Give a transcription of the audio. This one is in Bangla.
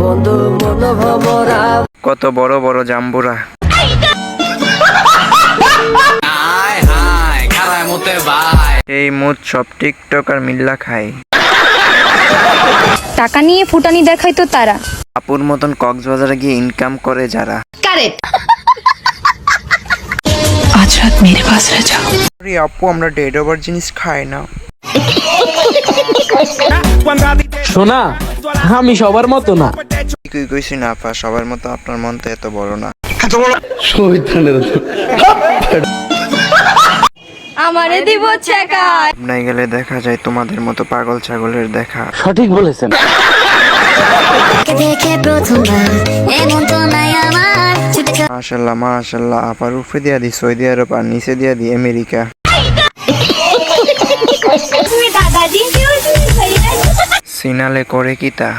বন্ধু মনোভমরা কত বড় বড় জাম্বুরা। এই মুদ সব টিকটক আর মিল্লা খায়। টাকা নিয়ে ফুটানি দেখায় তো তারা। আপুর মতন কক্সবাজারে গিয়ে ইনকাম করে যারা। কারেক্ট। आज रात मेरे पास रह जाओ। আরে আপু আমরা ডেড ওভার জিনিস খাই না। শোনা, আমি সবার মতো না। কি কইছি না আপা, সবার মতো আপনার মন তো এত বড় না। আমারে দিব চেকায়। নাই গেলে দেখা যায় তোমাদের মতো পাগল ছাগলের দেখা। সঠিক বলেছেন। মাশাল্লাহ মাশাল্লাহ, আপার উপরে দিয়া দি সৌদি আরব আর নিচে দিয়া দি আমেরিকা। সিনালে করে কি তা?